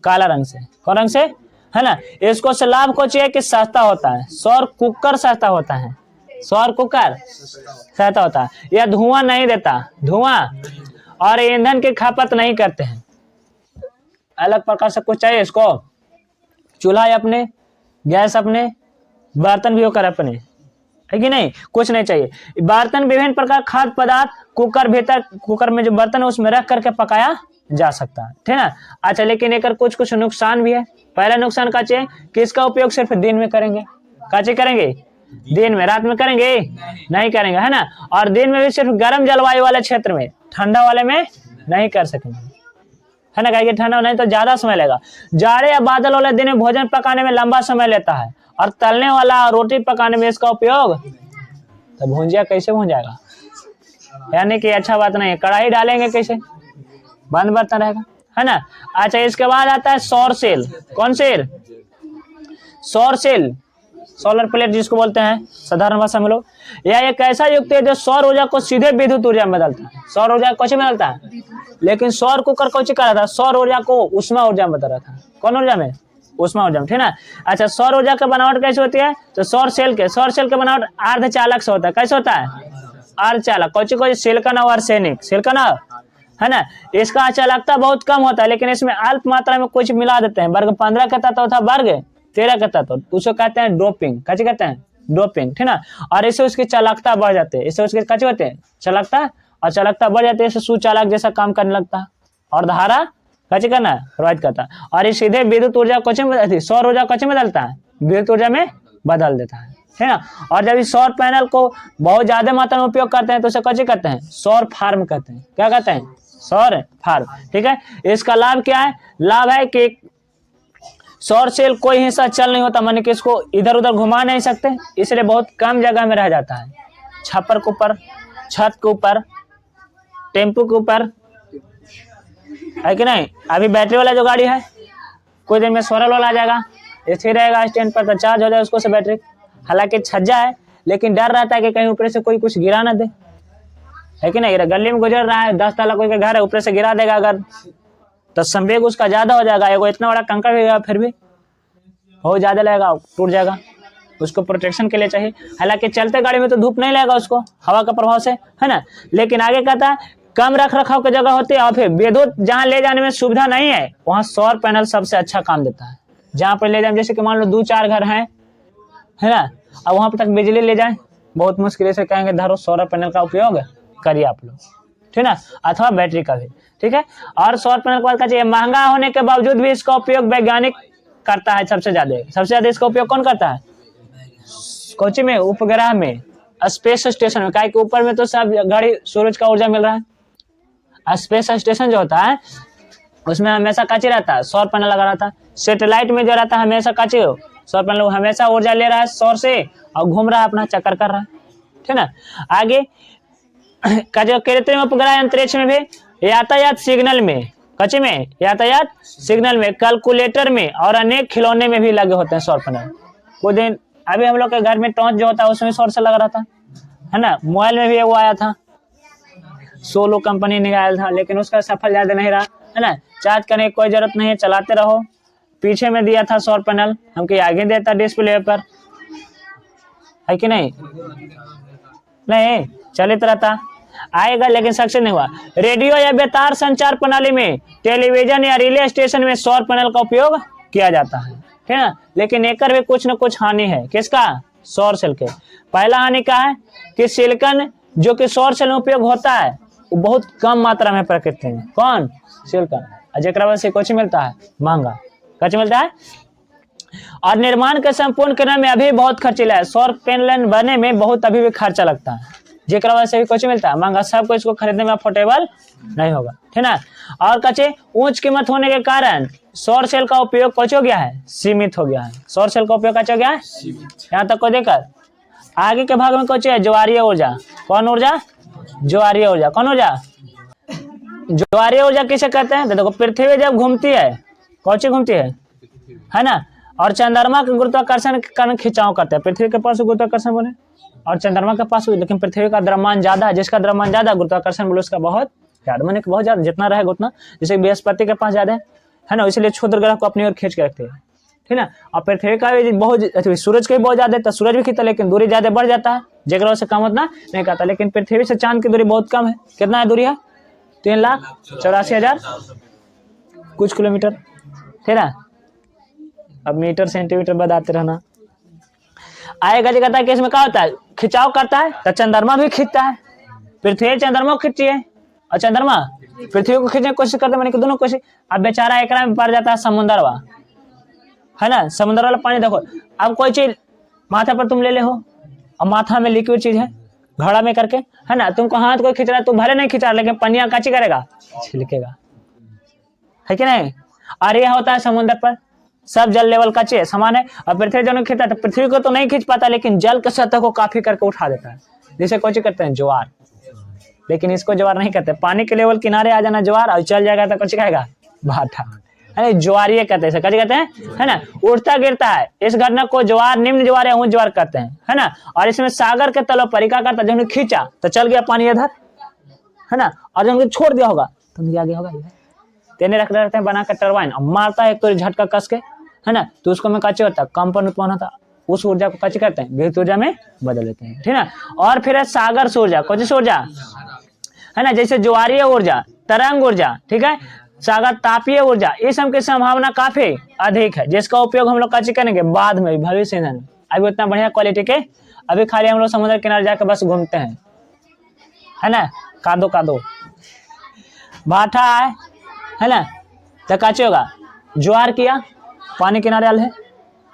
काला रंग से। कौन रंग से? है ना। इसको से लाभ को चाहिए कि सस्ता होता है, सौर कुकर सस्ता होता है, सौर कुकर सस्ता होता है। यह धुआं नहीं देता, धुआं और ईंधन की खपत नहीं करते हैं। अलग प्रकार से कुछ चाहिए इसको, चूल्हा अपने, गैस अपने, बर्तन भी होकर अपने, है कि नहीं, कुछ नहीं चाहिए। बर्तन विभिन्न प्रकार खाद्य पदार्थ कुकर भीतर, कुकर में जो बर्तन है उसमें रख करके पकाया जा सकता है, ठीक है। अच्छा, लेकिन एक कुछ कुछ नुकसान भी है। पहला नुकसान का चाहिए कि इसका उपयोग सिर्फ दिन में करेंगे। काचे करेंगे? दिन में। रात में करेंगे? नहीं करेंगे, है ना। और दिन में भी सिर्फ गर्म जलवायु वाले क्षेत्र में, ठंडा वाले में नहीं कर सकेंगे, है ना। कहेंगे ठंडा नहीं तो ज्यादा समय लगेगा। जाड़े या बादल वाले दिन में भोजन पकाने में लंबा समय लेता है, और तलने वाला रोटी पकाने में इसका उपयोग, तो भुंजिया कैसे भून जाएगा, यानी कि अच्छा बात नहीं है। कढ़ाई डालेंगे कैसे? बंद बर्तन रहेगा, है ना। अच्छा, इसके बाद आता है सौर सेल। कौन सेल? सौर सेल, सोलर प्लेट जिसको बोलते हैं साधारण भाषा में लोग। यह एक ऐसा युक्त है जो सौर ऊर्जा को सीधे विद्युत ऊर्जा में बदलता है। सौर ऊर्जा को में बदलता है, लेकिन सौर कुकर को कर रहा था, सौर ऊर्जा को उष्मा ऊर्जा में बदल रहा था। कौन ऊर्जा में? उष्मा ऊर्जा में, ठीक ना। अच्छा, सौर ऊर्जा का बनावट कैसे होती है? तो सौर सेल के बनावट अर्धचालक से होता है। कैसे होता है? अर्धचालक। कौन सिलिकॉन और आर्सेनिक, सिलिकॉन, है ना। इसका चालकता बहुत कम होता है, लेकिन इसमें अल्प मात्रा में कुछ मिला देते हैं। वर्ग 15 का तत्व था, वर्ग 13 का तत्व, उसको कहते हैं डोपिंग। कैसे कहते हैं? डोपिंग, ठीक ना। और इससे उसकी चालकता बढ़ जाती है, इससे उसके कैसे होते हैं? चालकता, और चालकता बढ़ जाती है, इससे सुचालक जैसा काम करने लगता है, और धारा कैसे करना है? प्रभावित करता है। और ये सीधे विद्युत ऊर्जा को बदलती, सौर ऊर्जा को बदलता है, विद्युत ऊर्जा में बदल देता है ना। और जब इस सौर पैनल को बहुत ज्यादा मात्रा में उपयोग करते हैं तो उसे कैसे कहते हैं? सौर फार्म कहते हैं। क्या कहते हैं? सौर फार्म, ठीक है। इसका लाभ क्या है? लाभ है कि सौर सेल कोई हिस्सा चल नहीं होता, माने कि इसको इधर उधर घुमा नहीं सकते, इसलिए बहुत कम जगह में रह जाता है। छप्पर के ऊपर, छत के ऊपर, टेम्पो के ऊपर, है कि नहीं। अभी बैटरी वाला जो गाड़ी है, कुछ दिन में सोलर वाला आ जाएगा, स्थिर रहेगा स्टैंड पर, तो चार्ज हो जाए उसको से बैटरी। हालांकि छज्जा है, लेकिन डर रहता है कि कहीं ऊपर से कोई कुछ गिरा ना दे, है कि नहीं। गली में गुजर रहा है, 10 ताला कोई का घर है, ऊपर से गिरा देगा अगर, तो संवेग उसका ज्यादा हो जाएगा। एगो इतना बड़ा कंकड़ भी फिर भी बहुत ज्यादा लगेगा, टूट जाएगा। उसको प्रोटेक्शन के लिए चाहिए। हालांकि चलते गाड़ी में तो धूप नहीं लगेगा उसको, हवा का प्रभाव से, है ना। लेकिन आगे कहता है कम रख रखाव की जगह होती है, और फिर विद्युत जहाँ ले जाने में सुविधा नहीं है, वहाँ सौर पैनल सबसे अच्छा काम देता है। जहाँ पर ले जाए, जैसे कि मान लो 2-4 घर हैं, है ना, और वहां पर तक बिजली ले जाए, बहुत मुश्किल से कहेंगे धरो सौर पैनल का उपयोग करिए आप लोग, ठीक ना, अथवा बैटरी का भी, ठीक है। और सौर पैनल का चाहिए महंगा होने के बावजूद भी इसका उपयोग वैज्ञानिक करता है सबसे ज्यादा इसका उपयोग कौन करता है? कोची में, उपग्रह में, स्पेस स्टेशन में, काहे के ऊपर में तो सब घड़ी सूरज का ऊर्जा मिल रहा है। स्पेस स्टेशन जो होता है उसमें हमेशा काची रहता है, सौर पैनल लगा रहता है। सैटेलाइट में जो रहता है हमेशा काची हो, सौर पैनल हमेशा ऊर्जा ले रहा है सौर से और घूम रहा है, अपना चक्कर कर रहा है, ठीक ना। आगे का जो कृत्रिम उपग्रह अंतरिक्ष में भी यातायात सिग्नल में, कच्चे में यातायात सिग्नल में, कैलकुलेटर में और अनेक खिलौने में भी लगे होते हैं सौर पैनल। कुछ दिन अभी हम लोग के घर में टॉर्च जो होता है उसमें सौर से लगा रहता है ना। मोबाइल में भी वो आया था, सोलो कंपनी निकाला था, लेकिन उसका सफल ज्यादा नहीं रहा, है ना। चार्ज करने की कोई जरूरत नहीं है, चलाते रहो। पीछे में दिया था सौर पैनल, हमको आगे देता डिस्प्ले पर, है कि नहीं? नहीं, चलित रहता आएगा लेकिन सक्सेस नहीं हुआ। रेडियो या बेतार संचार प्रणाली में, टेलीविजन या रिले स्टेशन में सौर पैनल का उपयोग किया जाता है, ठीक है। लेकिन एकर भी कुछ न कुछ हानि है। किसका? सौर सेल के। पहला हानि क्या है कि सिलिकॉन जो कि सौर सेल में उपयोग होता है वो बहुत कम मात्रा में प्रकृति में, कौन? सिलिकॉन, जेकरा वजह से कुछ मिलता है महंगा, कुछ मिलता है। और निर्माण के संपूर्ण करने में अभी बहुत खर्चीला है, सौर पैनल बनने में बहुत अभी भी खर्चा लगता है, जेकरा वजह से भी कुछ मिलता है महंगा, सबको इसको खरीदने में अफोर्डेबल नहीं होगा, ठीक ना। और कच्चे उच्च कीमत होने के कारण सौर सेल का उपयोग कुछ हो गया है, सीमित हो गया है। सौर सेल का उपयोग कुछ हो गया है, यहाँ तक को देखकर आगे के भाग में कुछ है ज्वारीय ऊर्जा। कौन ऊर्जा? ज्वारीय ऊर्जा। कौन ऊर्जा? ज्वारीय ऊर्जा किसे कहते हैं? देखो पृथ्वी जब घूमती है, कौन सी घूमती है ना, और चंद्रमा के गुरुत्वाकर्षण के कारण खिंचाव करते हैं। पृथ्वी के पास गुरुत्वाकर्षण बोले और चंद्रमा के पास, लेकिन पृथ्वी का द्रव्यमान ज्यादा है, जिसका द्रव्यमान ज्यादा गुरुत्वाकर्षण बोले उसका बहुत ज्यादा, माने बहुत ज्यादा, जितना रहेगा उतना। जैसे बृहस्पति के पास ज्यादा है ना, इसलिए क्षुद्र ग्रह को अपनी ओर खींच के रखते हैं, ठीक ना। और पृथ्वी का भी बहुत, सूरज का भी बहुत ज्यादा है, तो सूरज भी खींचता, लेकिन दूरी ज्यादा बढ़ जाता है, जगह से कम उतना नहीं करता। लेकिन पृथ्वी से चांद की दूरी बहुत कम है। कितना है दूरी है? 3,84,000 कुछ किलोमीटर, ठीक है। अब मीटर सेंटीमीटर बताते रहना। आएगा जी कहता है कि इसमें क्या होता है, खिंचाव करता है, तो चंद्रमा भी खींचता है। पृथ्वी चंद्रमा को खींचती है और चंद्रमा पृथ्वी को खींचने की कोशिश करते हैं, मैंने कि दोनों कोशिश। अब बेचारा एकरा में पड़ जाता है समुद्रवा, है ना, समुद्र वाला पानी। देखो अब कोई चीज माथा पर तुम ले ले हो और माथा में लिक्विड चीज है, घड़ा में करके, है ना, तुमको हाथ को खींच रहा है, तुम भले नहीं खींचा, लेकिन पनिया काची करेगा, छिलकेगा, है कि नहीं। और यह होता है समुद्र पर, सब जल लेवल का चाहिए समान है। और पृथ्वी जो खींचता है, तो पृथ्वी को तो नहीं खींच पाता, लेकिन जल के सतह को काफी करके उठा देता है, जिसे कोची करते हैं ज्वार। लेकिन इसको ज्वार नहीं कहते, पानी के लेवल किनारे आ जाना ज्वार, और चल जाएगा तो कुछ कहेगा भाटा, है ना, ज्वारीय कहते हैं, कभी कहते हैं, है ना, उठता गिरता है। इस घटना को ज्वार, निम्न ज्वार या ऊंच ज्वार कहते हैं, है ना। और इसमें सागर के तलों पर क्या करता है, जब खींचा तो चल गया पानी इधर, है ना, और जब छोड़ दिया होगा तो आगे होगा, तेने रख रहते हैं बना कर टरबाइन, मारता है एक तो झटका कस के, है ना, तो उसको में काची होता है, कंपन उत्पन्न होता, उस ऊर्जा को काची करते हैं, विद्युत ऊर्जा में बदल देते हैं, ठीक ना। और फिर है सागर से ऊर्जा, कौन सी ऊर्जा, है ना, जैसे ज्वारीय ऊर्जा, तरंग ऊर्जा, ठीक है, सागर तापीय ऊर्जा, इस सब की संभावना काफी अधिक है, जिसका उपयोग हम लोग काची करेंगे बाद में, भविष्य में। अभी उतना बढ़िया क्वालिटी के, अभी खाली हम लोग समुद्र किनारे जाकर बस घूमते हैं, है ना, कादो कादो भाटा है ना, तो काची होगा, ज्वार किया, पानी किनारे आल है,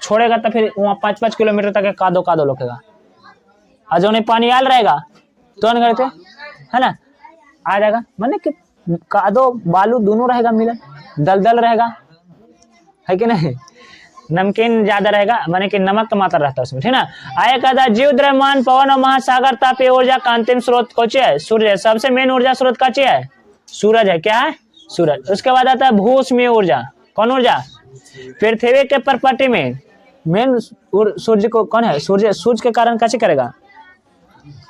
छोड़ेगा तो फिर वहाँ 5-5 किलोमीटर तक कादो कादो लोकेगा, और जो नहीं पानी आल रहेगा तो करते, है ना, आ जाएगा, माने कि कादो बालू दोनों रहेगा मिलन, दलदल रहेगा, है कि नहीं, नमकीन ज्यादा रहेगा, माने कि नमक का मात्रा रहता है उसमें, ठीक ना। आए कहता जीव, द्रव्यमान, पवन और महासागर तापीय ऊर्जा का अंतिम स्रोत कौन है? सूर्य है। सबसे मेन ऊर्जा स्रोत का है? सूरज है। क्या है? सूरज। उसके बाद आता है भूस्मीय ऊर्जा। कौन ऊर्जा? पृथ्वी के परपटी में मेन सूर्य को कौन है? सूर्य। सूर्य के कारण कैसे करेगा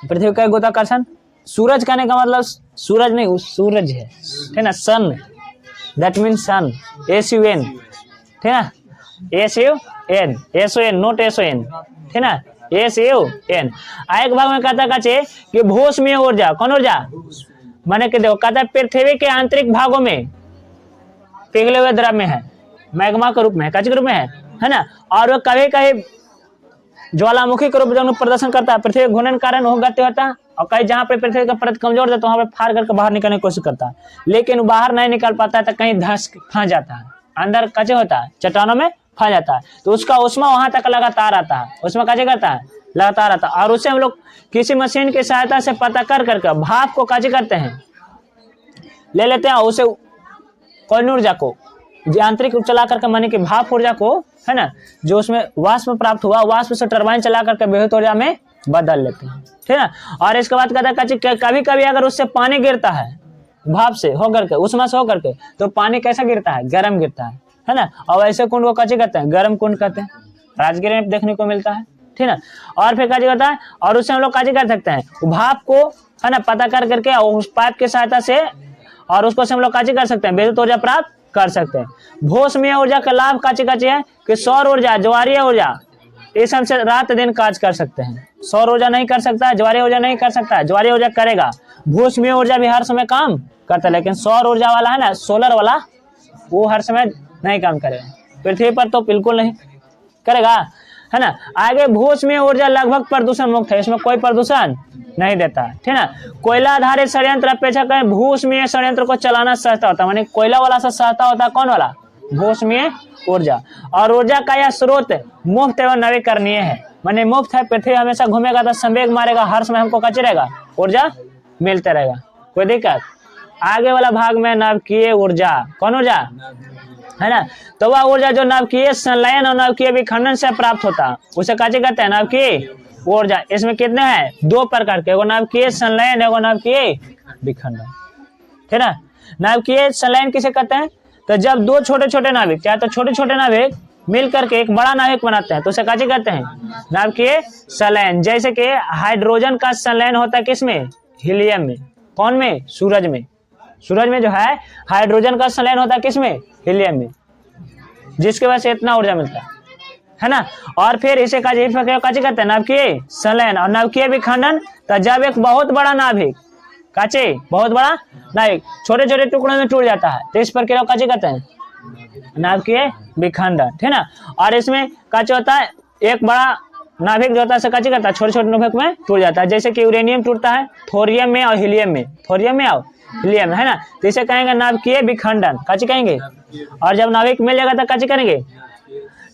पृथ्वी का गुरुत्वाकर्षण? सूरज कहने का मतलब सूरज नहीं, वो सूरज है ना, सन, दैट मीन सन, SUN, ठीक है, SUN, SON, नोट SON, ठीक है, SUN। एक भाग में कहता है कि भूस्मीय ऊर्जा। कौन ऊर्जा? माने कि देखो कहता है पृथ्वी के आंतरिक भागों में पिघले हुए द्रव्य में है, मैग्मा के रूप में है, कच्चे के रूप में है ना, और वो कभी कभी ज्वालामुखी के रूप में प्रदर्शन करता है, पृथ्वी घूर्णन के कारण वो गति होता है, और कहीं जहाँ पे पृथ्वी का परत कमजोर है तो वहाँ पे फाड़ करके बाहर निकलने की कोशिश करता है, लेकिन बाहर नहीं निकल पाता है तो कहीं धंस फंस जाता है, अंदर कचे होता है, चट्टानों में फंस जाता है, तो उसका उष्मा वहां तक लगातार आता है, उसमें कचे करता है, लगातार आता है। और उससे हम लोग किसी मशीन की सहायता से पता कर करके भाप को कचे करते हैं, ले लेते हैं, उसे कोई ऊर्जा को यांत्रिक चला करके माने कि भाप ऊर्जा को, है ना, जो उसमें वाष्प प्राप्त हुआ, वाष्प से टरबाइन चला करके विद्युत ऊर्जा में बदल लेते हैं, ठीक है। और इसके बाद कहता है कभी कभी अगर उससे पानी गिरता है, भाप से होकर के, उष्मा से होकर के, तो पानी कैसा गिरता है, गर्म गिरता है ना। और ऐसे कुंड को कच्चे कहते हैं, गर्म कुंड कहते हैं, राजगीर में देखने को मिलता है, ठीक है। और फिर काजी कहता है, और उससे हम लोग काजी कर सकते हैं, भाप को, है ना, पता कर करके उस पाइप की सहायता से, और उसको से हम लोग काजी कर सकते हैं, विद्युत ऊर्जा प्राप्त कर सकते हैं। भूस्मीय ऊर्जा का लाभ काची काची है कि सौर ऊर्जा, ज्वारीय ऊर्जा, इस हमसे रात दिन काज कर सकते हैं। सौर ऊर्जा नहीं कर सकता, ज्वारीय ऊर्जा नहीं कर सकता, ज्वारीय ऊर्जा करेगा, भूस्मीय ऊर्जा भी हर समय काम करता है, लेकिन सौर ऊर्जा वाला है ना, सोलर वाला, वो हर समय नहीं काम करेगा, पृथ्वी पर तो बिल्कुल नहीं करेगा, है ना। आगे भूस्मीय ऊर्जा लगभग प्रदूषण मुक्त है, इसमें कोई प्रदूषण नहीं देता, ठीक है ना। कोयला आधारित षड्यंत्र अपेक्षा भूस्मीय षड्यंत्र को चलाना सस्ता होता है, माने कोयला वाला से सस्ता होता है कौन वाला, भूस्मीय ऊर्जा। और ऊर्जा का यह स्रोत मुफ्त एवं नवीकरणीय है, माने मुफ्त है, पृथ्वी हमेशा घूमेगा तो संवेग मारेगा, हर समय हमको कच्चे रहेगा, ऊर्जा मिलते रहेगा, कोई दिक्कत। आगे वाला भाग में नाभिकीय ऊर्जा, कौन ऊर्जा, है ना, तो वह ऊर्जा जो नाभिकीय संलयन और नाभिकीय विखंडन से प्राप्त होता है, उसे काचे कहते हैं, नाभिकीय ऊर्जा। इसमें कितने हैं, दो प्रकार के, एगो नाभिकीय संलयन, एगो नाभिकीय विखंडन, ठीक है। नाभिकीय संलयन किसे कहते हैं, तो जब दो छोटे छोटे नाभिक, चाहे तो छोटे छोटे नाभिक मिल करके एक बड़ा नाभिक बनाते हैं, तो उसे काचे कहते हैं, नाभिकीय संलयन। जैसे कि हाइड्रोजन का संलयन होता है किसमें, हीलियम में, कौन में, सूरज में, सूरज में जो है हाइड्रोजन का संलयन होता है किसमें, हीलियम में, जिसकी वजह से इतना ऊर्जा मिलता है ना। और फिर इसे काचे कहते हैं, नाभिकीय संलयन। और नाभिकीय विखंडन, तो जब एक बहुत बड़ा नाभिक, काचे बहुत बड़ा नाभिक छोटे छोटे टुकड़ों में टूट जाता है, तो इस प्रक्रिया को काचे कहते हैं, नाभिकीय विखंडन, ठीक है ना। और इसमें काचे होता है, एक बड़ा नाभिक जो होता है काचे कहता है, छोटे छोटे नाभिक में टूट जाता है, जैसे कि यूरेनियम टूटता है थोरियम में और हीलियम में, थोरियम में और हीलियम, है ना, तो इसे कहेंगे नाभिकीय विखंडन, काचे कहेंगे। और जब नाभिक मिल जाएगा तो काचे करेंगे,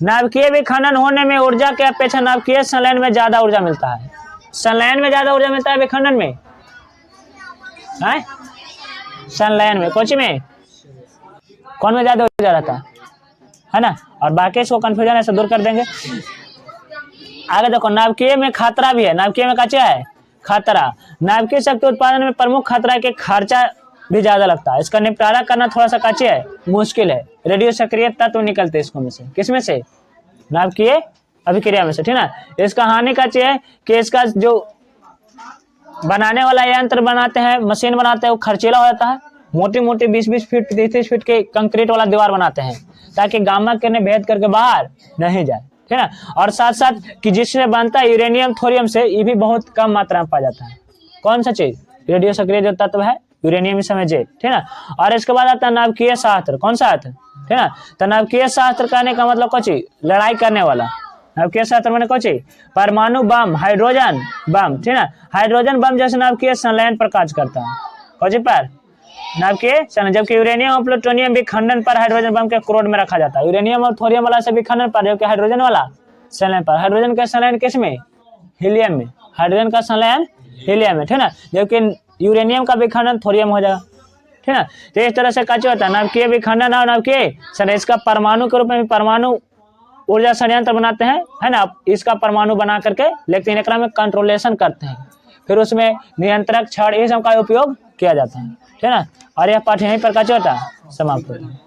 नाभिकीय विखंडन होने में ऊर्जा के अपेक्षा नाभिकीय संलयन में ज्यादा ऊर्जा मिलता है, संलयन में ज्यादा ऊर्जा मिलता है, विखंडन में, संलयन में, कोची में, कौन में ज्यादा ऊर्जा रहता है ना। और बाकी इसको कंफ्यूजन ऐसे दूर कर देंगे। आगे देखो, नाभिकीय में खतरा भी है, नाभिकीय में काचे है, खतरा। नाभिकीय शक्ति उत्पादन में प्रमुख खतरा के खर्चा भी ज्यादा लगता है, इसका निपटारा करना थोड़ा सा काचे है, मुश्किल है, रेडियो सक्रिय तत्व निकलते हैं इसको में से, किसमें से, नाभिकीय अभिक्रिया में से, ठीक ना। इसका हानि काचे है कि इसका जो बनाने वाला यंत्र बनाते हैं, मशीन बनाते हैं, वो खर्चीला हो जाता है, मोटी मोटी 20-20 फीट 30-30 फीट के कंक्रीट वाला दीवार बनाते हैं, ताकि गामा किरणें भेद करके बाहर नहीं जाए, ठीक है ना। और साथ साथ कि जिससे बनता है यूरेनियम थोरियम से, ये भी बहुत कम मात्रा में पाया जाता है, कौन सा चीज, रेडियो सक्रिय जो तत्व है यूरेनियम इस समय जे, ठीक है। और इसके बाद आता है नाभिकीय शास्त्र, कौन सा आता है, ठीक है। तो नाभिकीय शास्त्र कहने का मतलब कौन चीज, लड़ाई करने वाला, नाभिकीय शास्त्र मैंने कौन चीज, परमाणु बम, हाइड्रोजन बम, ठीक है। हाइड्रोजन बम जैसे नाभिकीय संलयन पर कार्य करता है, कौन पर, नाभिकीय संलयन। जबकि यूरेनियम और प्लूटोनियम विखंडन पर हाइड्रोजन बम के क्रोड में रखा जाता है, यूरेनियम और थोरियम वाला से विखंडन पर, जबकि हाइड्रोजन वाला संलयन पर। हाइड्रोजन का संलयन किस में, हीलियम में, हाइड्रोजन का संलयन हीलियम में, ठीक है। जबकि यूरेनियम का विखंडन थोरियम हो जाएगा, ठीक है। तो इस तरह से काचे होता है, नाभिकीय विखंडन और नाभिकीय संलयन। इसका परमाणु के रूप में परमाणु ऊर्जा संयंत्र बनाते हैं, है ना, इसका परमाणु बना करके, लेकिन एक में कंट्रोलेशन करते हैं, फिर उसमें नियंत्रक, छड़, ये सब का उपयोग किया जाता है, ठीक है ना। और यह पाठ यहीं पर काचे होता है, समाप्त होता है।